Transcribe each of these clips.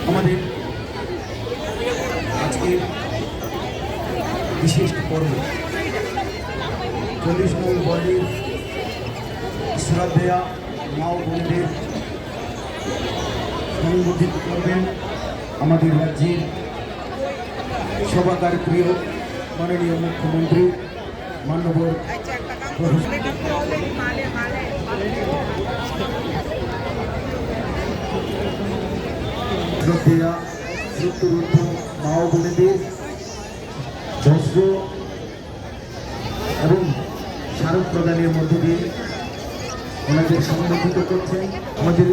আমাদের আজকের বিশেষ পর্ব 40 নং ওয়ার্ডের শ্রদ্ধেয়া মা ও বোনদের সংগঠিত করবেন আমাদের রাজ্যের সবাকার প্রিয় মাননীয় মুখ্যমন্ত্রী মাননীয় শ্রদ্ধেয়া সত্যরুদ্ধ মা ও বোনেদের বস্ত্র এবং স্মারক প্রদানের মধ্য দিয়ে ওনাদের সংগঠিত করছেন আমাদের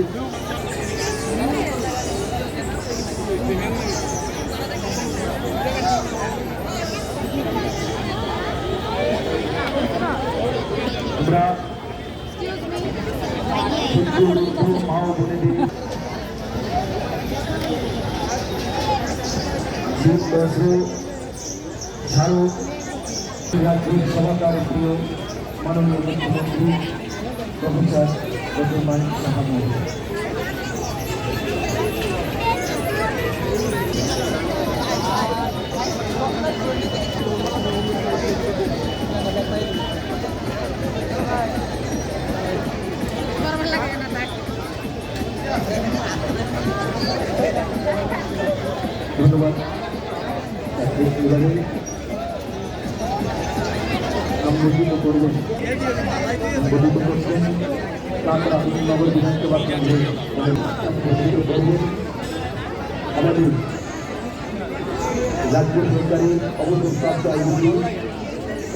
আমরা মা ও বোনেদের স্মারক রাজ্যের সভাকার প্রিয় মাননীয় মুখ্যমন্ত্রী প্রফেসর ডক্টর মানিক সাহা মহোদয়। ধন্যবাদ। সংগঠিত করবেন গঠিত করছেন তাছাড়া নগর বিধানসভা কেন্দ্রে সংগঠিত করবেন আমাদের রাজ্য সরকারের অবসরপ্রাপ্ত আইনজীবী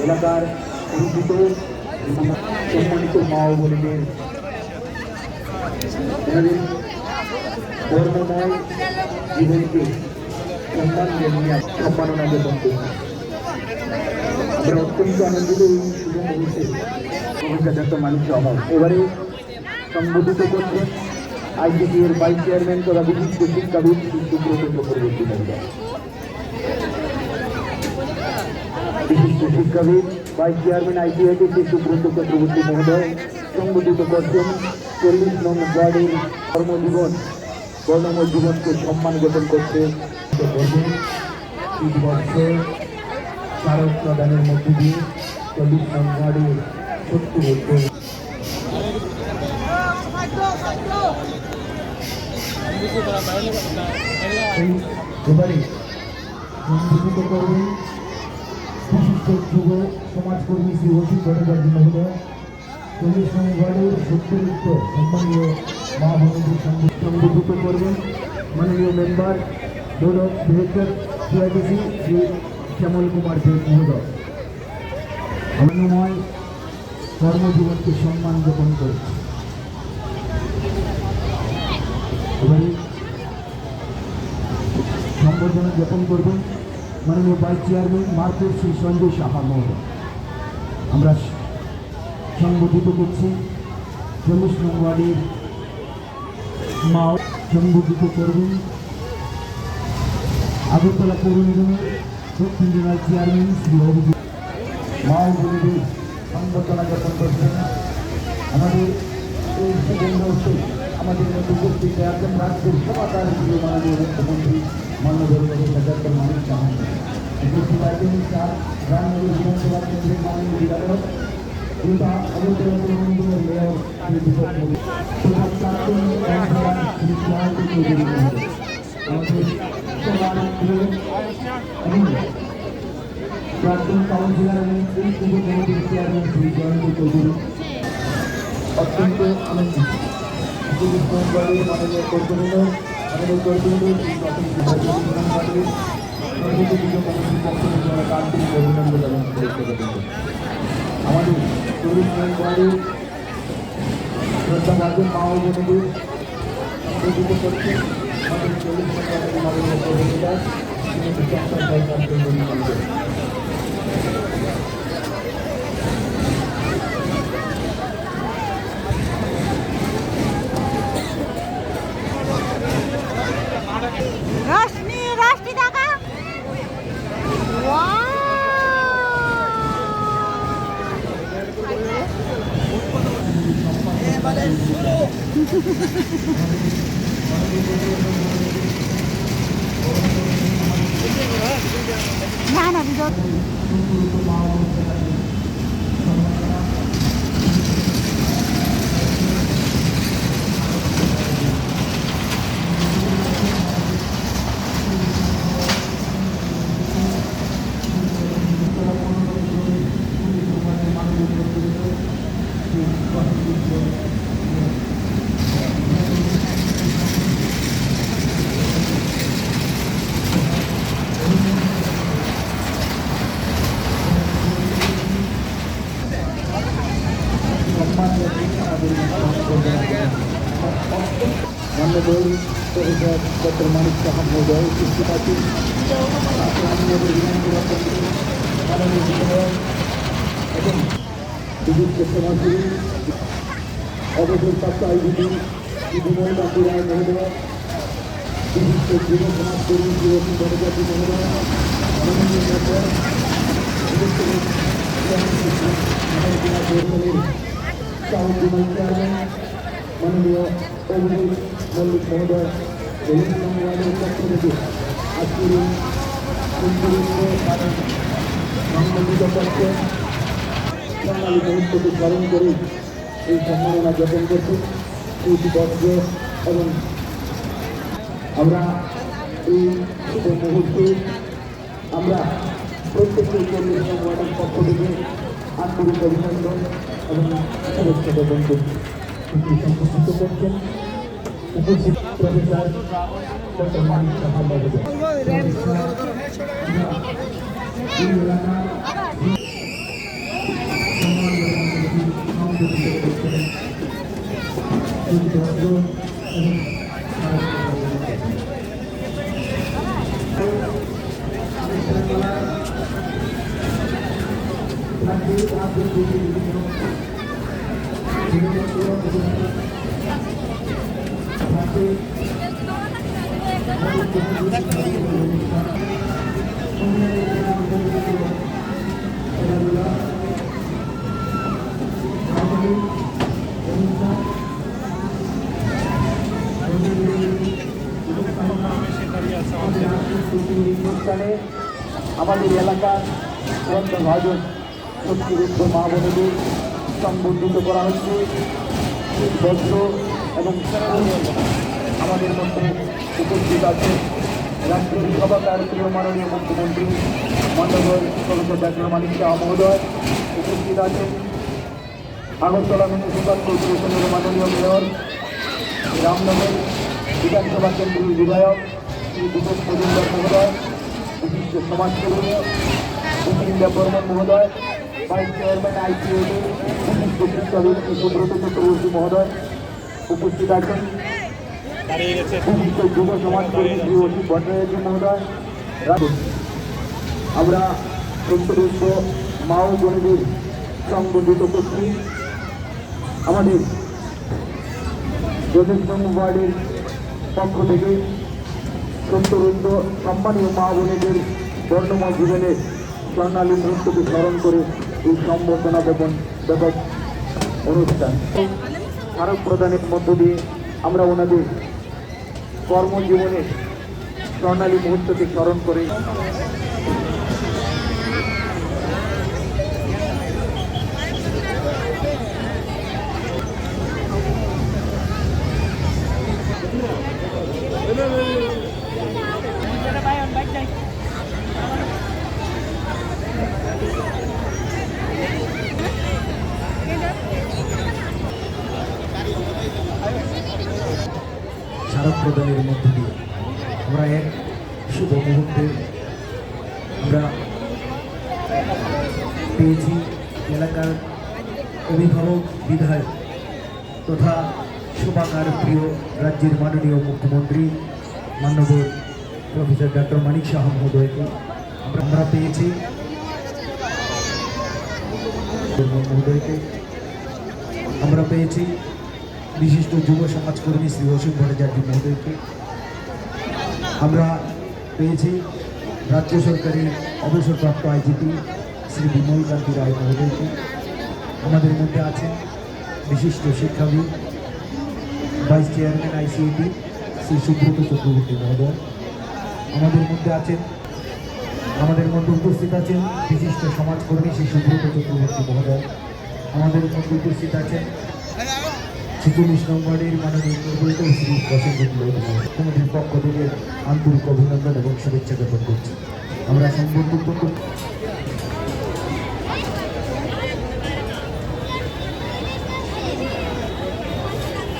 এলাকার পরিচিত সম্মানিত মা ও বোনেদের ধর্মময় জীবনকে সম্মান জানিয়ে সম্মাননা জ্ঞাপন করছি। আমরা অত্যন্ত আনন্দিত এই শুভ মুহূর্তে প্রফেসর মানিক সাহা এবারে সংগঠিত করছেন আইসিটি এর ভাইস চেয়ারম্যান তথা বিশিষ্ট শিক্ষাবিদ সুব্রত চক্রবর্তী মহোদয়। বিশিষ্ট শিক্ষাবিদ ভাইস চেয়ারম্যান আইসিআইটি সুব্রত চক্রবর্তী মহোদয় সংগঠিত করছেন 40 নং ওয়ার্ডের কর্মজীবন বর্ণময় জীবনকে সম্মান জ্ঞাপন করতে স্মারক প্রদানের মধ্য দিয়ে 40 নং ওয়ার্ডের 70 বছর এবারে সংগঠিত করবেন বিশিষ্ট যুব সমাজকর্মী শ্রী অসিত ভট্টাচার্য মহোদয়। 40 নং ওয়ার্ডের 70 সম্মানীয় মা বোনদের সংগঠিত করবেন মাননীয় member board of director CITC Shri Shyamal Kumar Deb মহোদয়। অন্যময় কর্মজীবনকে সম্মান জ্ঞাপন করে এবারে সম্বর্ধনা জ্ঞাপন করবেন মাননীয় vice chairman market Shri Sanjay Saha মহোদয়। আমরা সংগঠিত করছি 40 নং ওয়ার্ডের মা সংগঠিত করবেন আগরতলা পৌর নিগমের দক্ষিণ জেলার চেয়ারম্যান শ্রী অভিজিৎ মা ও বোনেদের সংবর্ধনা জ্ঞাপন করছেন। আমাদের এই সুবর্ণোৎসব আমাদের মধ্যে উপস্থিত একজন রাজ্যের সভাকার প্রিয় মাননীয় মুখ্যমন্ত্রী মাননীয় ডক্টর মানিক সাহা উপস্থিত আছেন চার রামনগর বিধানসভা কেন্দ্রের মাননীয় বিধায়ক তথা আগরতলা পৌর নিগমের মেয়র শ্রী দীপক মোদী তথা প্রাক্তন কাউন্সিলর শ্রী জয়ন্ত চৌধুরী মহোদয়। আমাদের সবার প্রিয় এবং প্রাক্তন কাউন্সিলর এবং এই পুজো কমিটির চেয়ারম্যান শ্রী জয়ন্ত চৌধুরী অত্যন্ত আনন্দিত। মাননীয় কর্তৃপক্ষ মাননীয় কর্তৃপক্ষ শ্রী প্রাথমিক বিভাগের সর্বোচ্চ পুজো কমিটির পক্ষ থেকে আন্তরিক অভিনন্দন এবং শুভেচ্ছা জ্ঞাপন করছি। আমাদের 40 নং ওয়ার্ডের শ্রদ্ধাভাজন মা ও বোনেদের সংগঠিত করছেন আমাদের 40 নং ওয়ার্ডের মাননীয় কর্মীরা শ্রীমতী চম্পা সরকার চৌধুরী মহোদয়। রাষ্ট্রী টাকা না না ভিডিও মাননীয় প্রফেসর ডক্টর মানিক সাহা মহোদয় উপস্থিত আছেন। মাননীয় বিধায়ক এবং বিশিষ্ট সমাজসেবী অবসরপ্রাপ্ত আইনজীবী বিমল কান্তি রায় মহোদয়, বিশিষ্ট যুব সমাজকর্মী যুবতী জনজাতি মহোদয়, মাননীয় মেম্বার চেয়ারম্যান মাননীয় অভিজিৎ মল্লিক মহোদয়, ওয়ার্ডের পক্ষ থেকে আজকের সম্মানিত পক্ষে বাঙালি মুহূর্তকে স্মরণ করে এই সম্মাননা জ্ঞাপন করছি এই বর্ষ এবং আমরা এই শুভ মুহূর্তে আমরা প্রত্যেকটি 40 নং ওয়ার্ডের পক্ষ থেকে আন্তরিক অভিনন্দন এবং শুভেচ্ছা জ্ঞাপন করছি। সংক্ষিপ্ত করছেন উপস্থিত প্রফেসর ডক্টর মানিক সাহা মহোদয়। অনুষ্ঠানে আমাদের এলাকার ভাজন শক্তিরুদ্ধ মা বোনেদের সংবর্ধিত করা হচ্ছে। বজ্র এবং আমাদের মধ্যে উপস্থিত আছে রাজ্যের সভাকার প্রিয় মাননীয় মুখ্যমন্ত্রী মান্যবর প্রফেসর ডক্টর মানিক সাহা মহোদয়, উপস্থিত আছেন আগরতলা মিউনিসিপাল কর্পোরেশনের মাননীয় মেয়র, রামনগর বিধানসভা কেন্দ্রের বিধায়ক শ্রী দীপক মজুমদার মহোদয়, বিশিষ্ট সমাজকর্মী সুশীল বর্মন মহোদয়, ভাইস চেয়ারম্যান আইসিএডি বিশিষ্ট শিক্ষাবিদ সুব্রত চক্রবর্তী মহোদয়, উপস্থিত আছেন বিশিষ্ট যুব সমাজকর্মী শ্রী অসিত ভট্টাচার্য মহোদয়। আমরা সত্যরুদ্ধ মা ও বোনেদের সংবর্ধিত করছি। আমাদের 40 নং ওয়ার্ডের পক্ষ থেকে সত্যরুদ্ধ সম্মানীয় মা বোনেদের বর্ণময় জীবনের স্বর্ণালী মুহূর্তকে স্মরণ করে এই সম্বর্ধনা জ্ঞাপন অনুষ্ঠান স্মারক প্রদানের মধ্য দিয়ে আমরা ওনাদের কর্মজীবনের স্বর্ণালী মুহূর্তকে স্মরণ করে স্মারক প্রদানের মধ্য দিয়ে আমরা এক শুভ মুহূর্তে আমরা পেয়েছি এলাকার অভিভাবক বিধায়ক তথা শোভাকার প্রিয় রাজ্যের মাননীয় মুখ্যমন্ত্রী মাননীয় প্রফেসর ডক্টর মানিক সাহা মহোদয়কে আমরা পেয়েছি মহোদয়কে আমরা পেয়েছি বিশিষ্ট যুব সমাজকর্মী শ্রী অসিত ভট্টাচার্য মহোদয়কে আমরা পেয়েছি রাজ্য সরকারের অবসরপ্রাপ্ত আইজিপি শ্রী বিমল কান্তি রায় মহোদয়কে। আমাদের মধ্যে আছেন বিশিষ্ট শিক্ষাবিদ ভাইস চেয়ারম্যান আইসিএটি শ্রী সুব্রত চক্রবর্তী মহোদয়। আমাদের মধ্যে উপস্থিত আছেন বিশিষ্ট সমাজকর্মী শ্রী সুব্রত চক্রবর্তী মহোদয়। আমাদের মধ্যে উপস্থিত আছেন 46 নম্বরের মাননীয় কর্পোরেটর শ্রী প্রসেনজিৎ মহোদয়। কমিটির পক্ষ থেকে আন্তরিক অভিনন্দন এবং শুভেচ্ছা জ্ঞাপন করছি। আমরা সংবর্ধিত